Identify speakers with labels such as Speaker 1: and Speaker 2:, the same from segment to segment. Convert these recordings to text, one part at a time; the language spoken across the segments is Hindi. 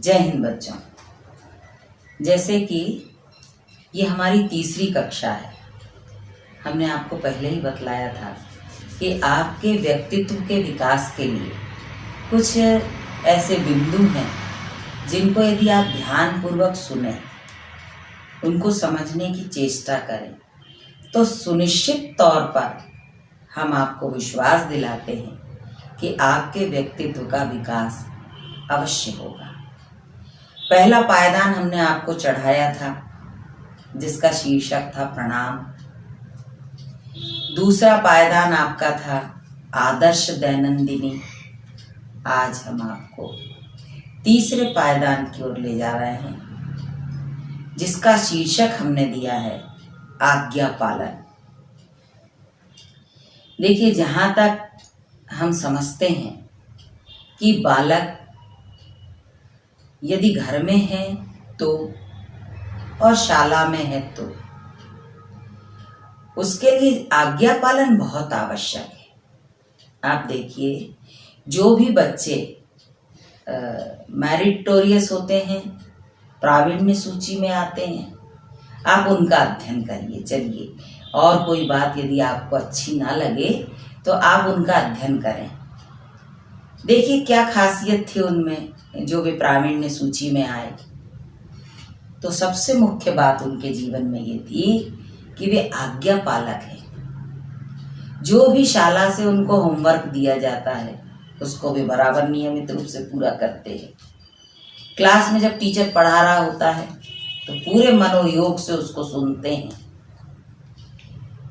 Speaker 1: जय हिंद बच्चों। जैसे कि ये हमारी तीसरी कक्षा है। हमने आपको पहले ही बतलाया था कि आपके व्यक्तित्व के विकास के लिए कुछ ऐसे बिंदु हैं जिनको यदि आप ध्यानपूर्वक सुने, उनको समझने की चेष्टा करें, तो सुनिश्चित तौर पर हम आपको विश्वास दिलाते हैं कि आपके व्यक्तित्व का विकास अवश्य होगा। पहला पायदान हमने आपको चढ़ाया था जिसका शीर्षक था प्रणाम। दूसरा पायदान आपका था आदर्श दैनंदिनी। आज हम आपको तीसरे पायदान की ओर ले जा रहे हैं जिसका शीर्षक हमने दिया है आज्ञा पालन। देखिए, जहाँ तक हम समझते हैं कि बालक यदि घर में है तो और शाला में है तो उसके लिए आज्ञा पालन बहुत आवश्यक है। आप देखिए, जो भी बच्चे मेरिटोरियस होते हैं, प्रावीण्य सूची में आते हैं, आप उनका अध्ययन करिए। चलिए, और कोई बात यदि आपको अच्छी ना लगे तो आप उनका अध्ययन करें। देखिए क्या खासियत थी उनमें जो वे प्रावीण्य सूची में आए। तो सबसे मुख्य बात उनके जीवन में ये थी कि वे आज्ञा पालक हैं। जो भी शाला से उनको होमवर्क दिया जाता है उसको वे बराबर नियमित रूप से पूरा करते हैं। क्लास में जब टीचर पढ़ा रहा होता है तो पूरे मनोयोग से उसको सुनते हैं।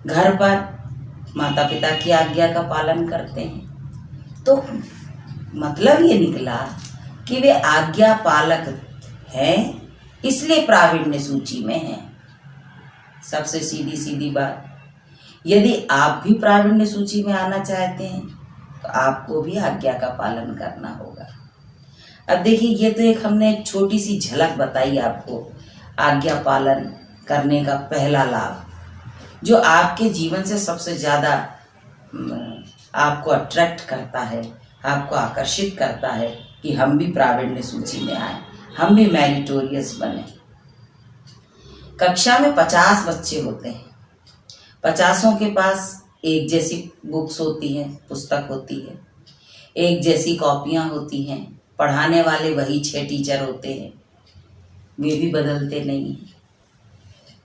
Speaker 1: घर पर माता पिता की आज्ञा का पालन करते हैं। तो मतलब ये निकला कि वे आज्ञा पालक हैं, इसलिए प्रावीण्य सूची में हैं। सबसे सीधी सीधी बात, यदि आप भी प्रावीण्य सूची में आना चाहते हैं तो आपको भी आज्ञा का पालन करना होगा। अब देखिए, ये तो एक हमने एक छोटी सी झलक बताई आपको आज्ञा पालन करने का पहला लाभ, जो आपके जीवन से सबसे ज़्यादा आपको अट्रैक्ट करता है, आपको आकर्षित करता है कि हम भी प्रावीण्य सूची में आए, हम भी मेरिटोरियस बने। कक्षा में 50 बच्चे होते हैं। 50 के पास एक जैसी बुक्स होती हैं, पुस्तक होती है, एक जैसी कॉपियाँ होती हैं। पढ़ाने वाले वही 6 टीचर होते हैं, वे भी बदलते नहीं हैं।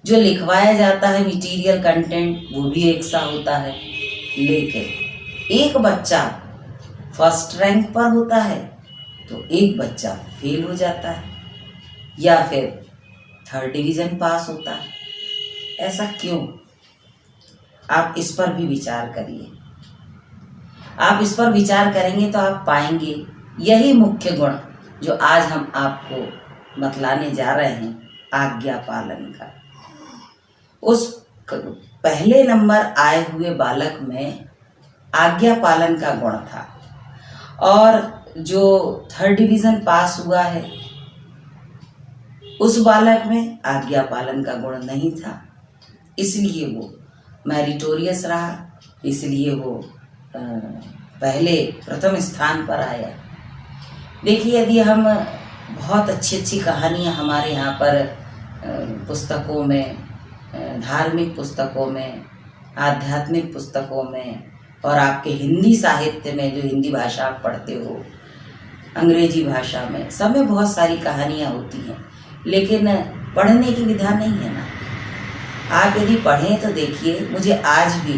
Speaker 1: जो लिखवाया जाता है मटीरियल कंटेंट वो भी एक सा होता है। लेकिन एक बच्चा फर्स्ट रैंक पर होता है तो एक बच्चा फेल हो जाता है या फिर 3rd डिवीज़न पास होता है। ऐसा क्यों? आप इस पर भी विचार करिए। आप इस पर विचार करेंगे तो आप पाएंगे यही मुख्य गुण जो आज हम आपको बतलाने जा रहे हैं आज्ञा पालन का। उस पहले नंबर आए हुए बालक में आज्ञा पालन का गुण था और जो 3rd डिवीज़न पास हुआ है उस बालक में आज्ञा पालन का गुण नहीं था, इसलिए वो मेरिटोरियस रहा, इसलिए वो पहले प्रथम स्थान पर आया। देखिए, यदि हम बहुत अच्छी अच्छी कहानियाँ हमारे यहाँ पर पुस्तकों में, धार्मिक पुस्तकों में, आध्यात्मिक पुस्तकों में और आपके हिंदी साहित्य में, जो हिंदी भाषा आप पढ़ते हो, अंग्रेजी भाषा में, सब में बहुत सारी कहानियाँ होती हैं, लेकिन पढ़ने की विधा नहीं है ना। आप यदि पढ़ें तो देखिए, मुझे आज भी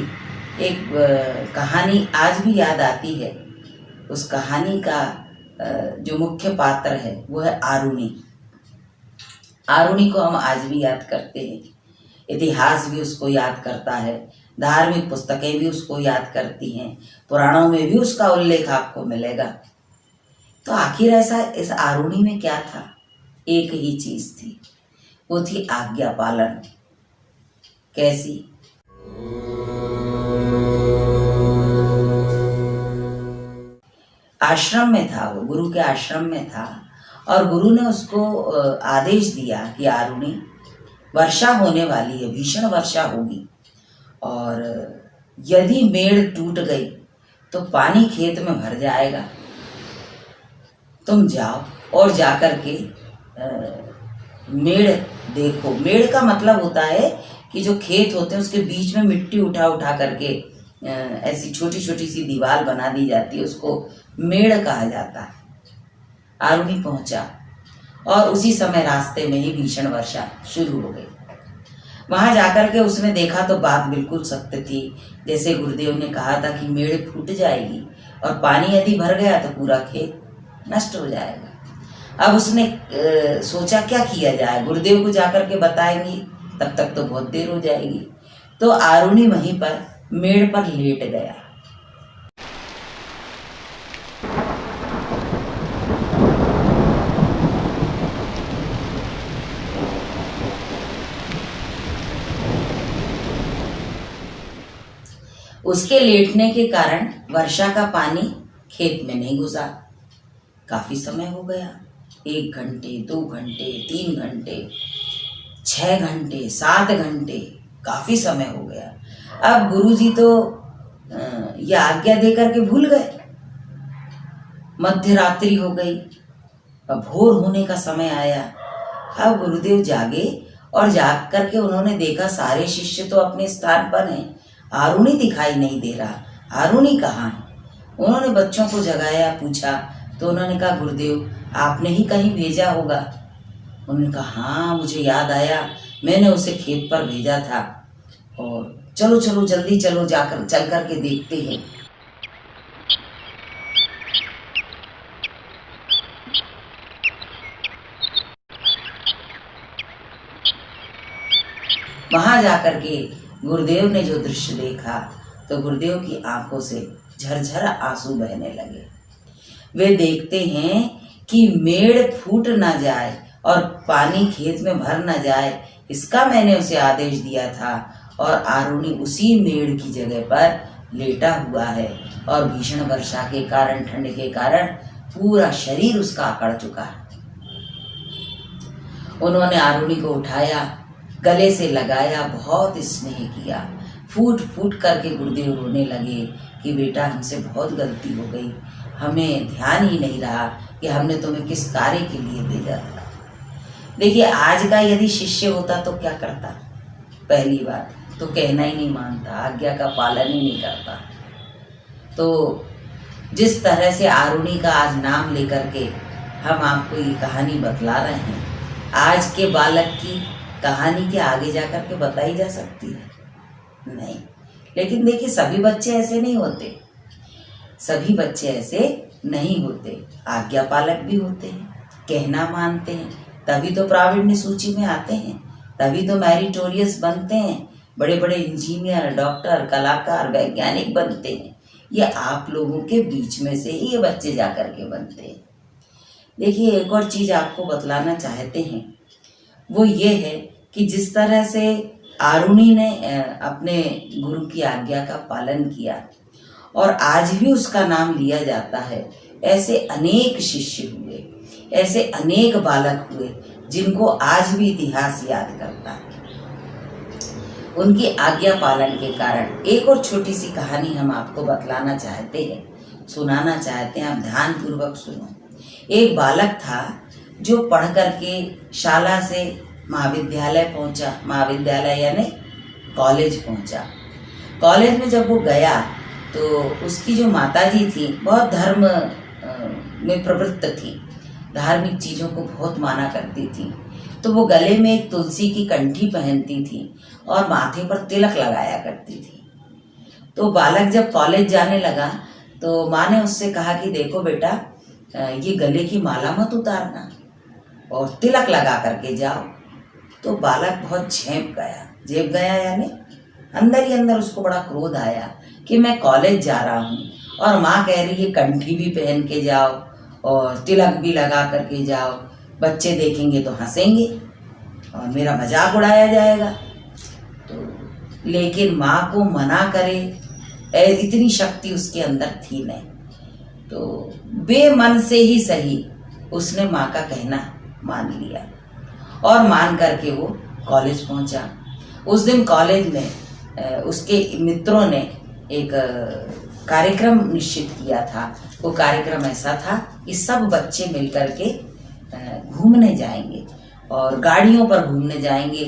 Speaker 1: एक कहानी आज भी याद आती है। उस कहानी का जो मुख्य पात्र है वो है आरुणि। आरुणि को हम आज भी याद करते हैं, इतिहास भी उसको याद करता है, धार्मिक पुस्तकें भी उसको याद करती हैं, पुराणों में भी उसका उल्लेख आपको मिलेगा। तो आखिर ऐसा इस आरुणि में क्या था? एक ही चीज थी, वो थी आज्ञा पालन। कैसी? आश्रम में था, वो गुरु के आश्रम में था और गुरु ने उसको आदेश दिया कि आरुणि, वर्षा होने वाली है, भीषण वर्षा होगी और यदि मेड़ टूट गई तो पानी खेत में भर जाएगा। तुम जाओ और जाकर के मेड़ देखो। मेड़ का मतलब होता है कि जो खेत होते हैं उसके बीच में मिट्टी उठा उठा करके ऐसी छोटी छोटी सी दीवार बना दी जाती है, उसको मेड़ कहा जाता है। आरुणि पहुंचा और उसी समय रास्ते में ही भीषण वर्षा शुरू हो गई। वहां जाकर के उसने देखा तो बात बिल्कुल सत्य थी। जैसे गुरुदेव ने कहा था कि मेड़ फूट जाएगी और पानी यदि भर गया तो पूरा खेत नष्ट हो जाएगा। अब उसने सोचा क्या किया जाए, गुरुदेव को जाकर के बताएंगी तब तक तो बहुत देर हो जाएगी। तो आरुणि वहीं पर मेड़ पर लेट गया। उसके लेटने के कारण वर्षा का पानी खेत में नहीं घुसा। काफी समय हो गया, 1 घंटे, 2 घंटे, 3 घंटे, 6 घंटे, 7 घंटे, काफी समय हो गया। अब गुरुजी तो यह आज्ञा दे करके भूल गए। मध्य रात्रि हो गई, अब भोर होने का समय आया। अब गुरुदेव जागे और जाग करके उन्होंने देखा सारे शिष्य तो अपने स्थान पर हैं, आरुणि दिखाई नहीं दे रहा। आरुणि कहाँ है? उन्होंने बच्चों को जगाया, पूछा तो उन्होंने कहा गुरुदेव आपने ही कहीं भेजा होगा। उन्होंने कहा हाँ मुझे याद आया, मैंने उसे खेत पर भेजा था और चलो चलो जल्दी चलो, जाकर चल कर के देखते हैं। वहां जाकर के गुरुदेव ने जो दृश्य देखा तो गुरुदेव की आंखों से झरझर आंसू बहने लगे। वे देखते हैं कि मेड़ फूट ना जाए और पानी खेत में भर ना जाए, इसका मैंने उसे आदेश दिया था और आरुणि उसी मेड़ की जगह पर लेटा हुआ है और भीषण वर्षा के कारण, ठंड के कारण पूरा शरीर उसका अकड़ चुका है। उन्होंने आरुणि को उठाया, गले से लगाया, बहुत स्नेह किया। फूट फूट करके गुरुदेव रोने लगे कि बेटा हमसे बहुत गलती हो गई, हमें ध्यान ही नहीं रहा कि हमने तुम्हें किस कार्य के लिए भेजा था। देखिए आज का यदि शिष्य होता तो क्या करता? पहली बात तो कहना ही नहीं मानता, आज्ञा का पालन ही नहीं करता। तो जिस तरह से आरुणि का आज नाम लेकर के हम आपको ये कहानी बतला रहे हैं, आज के बालक की कहानी के आगे जाकर के बताई जा सकती है? नहीं। लेकिन देखिए सभी बच्चे ऐसे नहीं होते, सभी बच्चे ऐसे नहीं होते। आज्ञा पालक भी होते हैं, कहना मानते हैं, तभी तो प्रावीण्य सूची में आते हैं, तभी तो मैरिटोरियस बनते हैं, बड़े बड़े इंजीनियर, डॉक्टर, कलाकार, वैज्ञानिक बनते हैं। ये आप लोगों के बीच में से ही ये बच्चे जाकर के बनते हैं। देखिए एक और चीज आपको बतलाना चाहते हैं, वो ये है कि जिस तरह से आरुणि ने अपने गुरु की आज्ञा का पालन किया और आज भी उसका नाम लिया जाता है, ऐसे अनेक शिष्य हुए, ऐसे अनेक बालक हुए जिनको आज भी इतिहास याद करता है उनकी आज्ञा पालन के कारण। एक और छोटी सी कहानी हम आपको बतलाना चाहते हैं, सुनाना चाहते हैं, आप ध्यान पूर्वक सुनो। एक बालक था जो पढ़ करके शाला से महाविद्यालय पहुंचा, महाविद्यालय यानी कॉलेज पहुंचा। कॉलेज में जब वो गया तो उसकी जो माताजी थी बहुत धर्म में प्रवृत्त थी, धार्मिक चीज़ों को बहुत माना करती थी। तो वो गले में एक तुलसी की कंठी पहनती थी और माथे पर तिलक लगाया करती थी। तो बालक जब कॉलेज जाने लगा तो माँ ने उससे कहा कि देखो बेटा ये गले की माला मत उतारना और तिलक लगा करके जाओ। तो बालक बहुत झेप गया यानी अंदर ही अंदर उसको बड़ा क्रोध आया कि मैं कॉलेज जा रहा हूँ और माँ कह रही है कंठी भी पहन के जाओ और तिलक भी लगा करके जाओ, बच्चे देखेंगे तो हंसेंगे और मेरा मजाक उड़ाया जाएगा। तो लेकिन माँ को मना करे इतनी शक्ति उसके अंदर थी नहीं। तो बेमन से ही सही उसने माँ का कहना मान लिया और मान करके वो कॉलेज पहुंचा। उस दिन कॉलेज में उसके मित्रों ने एक कार्यक्रम निश्चित किया था। वो कार्यक्रम ऐसा था कि सब बच्चे मिलकर के घूमने जाएंगे और गाड़ियों पर घूमने जाएंगे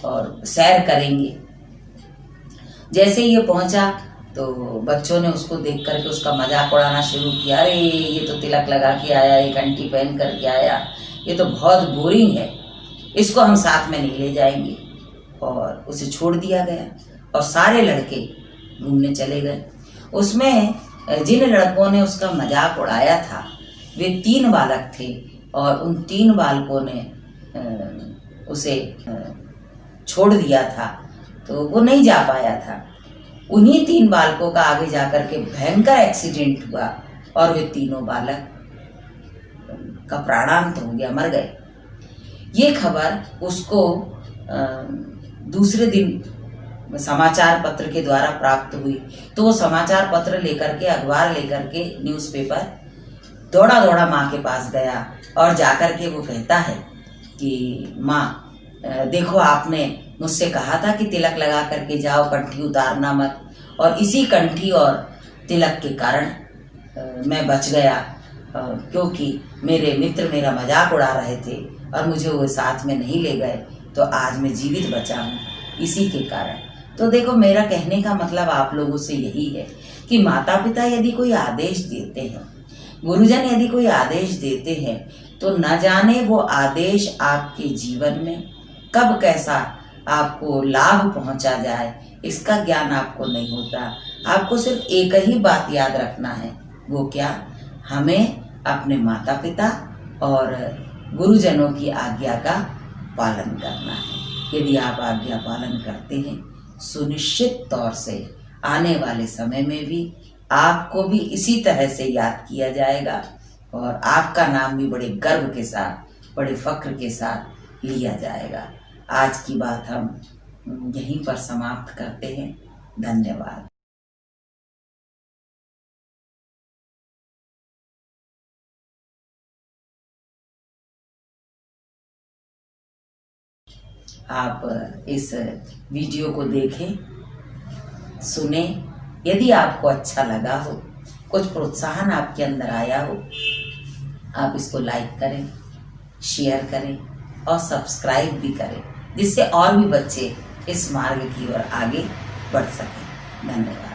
Speaker 1: और सैर करेंगे। जैसे ये पहुंचा तो बच्चों ने उसको देख करके उसका मजाक उड़ाना शुरू किया, अरे ये तो तिलक लगा के आया, एक घंटी पहन करके आया, ये तो बहुत बोरिंग है, इसको हम साथ में नहीं ले जाएंगे। और उसे छोड़ दिया गया और सारे लड़के घूमने चले गए। उसमें जिन लड़कों ने उसका मजाक उड़ाया था वे 3 बालक थे और उन 3 बालकों ने उसे छोड़ दिया था, तो वो नहीं जा पाया था। उन्हीं 3 बालकों का आगे जाकर के भयंकर एक्सीडेंट हुआ और वे तीनों बालक का प्राणांत हो गया, मर गए। ये खबर उसको दूसरे दिन समाचार पत्र के द्वारा प्राप्त हुई, तो वो समाचार पत्र लेकर के, अखबार लेकर के, न्यूज़पेपर दौड़ा दौड़ा माँ के पास गया और जाकर के वो कहता है कि माँ देखो, आपने मुझसे कहा था कि तिलक लगा करके जाओ, कंठी उतारना मत, और इसी कंठी और तिलक के कारण मैं बच गया, क्योंकि मेरे मित्र मेरा मजाक उड़ा रहे थे और मुझे वो साथ में नहीं ले गए, तो आज मैं जीवित बचा हूँ इसी के कारण। तो देखो, मेरा कहने का मतलब आप लोगों से यही है कि माता पिता यदि कोई आदेश देते हैं, गुरुजन यदि कोई आदेश देते हैं, तो न जाने वो आदेश आपके जीवन में कब कैसा आपको लाभ पहुंचा जाए, इसका ज्ञान आपको नहीं होता। आपको सिर्फ एक ही बात याद रखना है, वो क्या? हमें अपने माता पिता और गुरुजनों की आज्ञा का पालन करना है। यदि आप आज्ञा पालन करते हैं, सुनिश्चित तौर से आने वाले समय में भी आपको भी इसी तरह से याद किया जाएगा और आपका नाम भी बड़े गर्व के साथ, बड़े फख्र के साथ लिया जाएगा। आज की बात हम यहीं पर समाप्त करते हैं। धन्यवाद। आप इस वीडियो को देखें, सुने। यदि आपको अच्छा लगा हो, कुछ प्रोत्साहन आपके अंदर आया हो, आप इसको लाइक करें, शेयर करें और सब्सक्राइब भी करें, जिससे और भी बच्चे इस मार्ग की ओर आगे बढ़ सकें। धन्यवाद।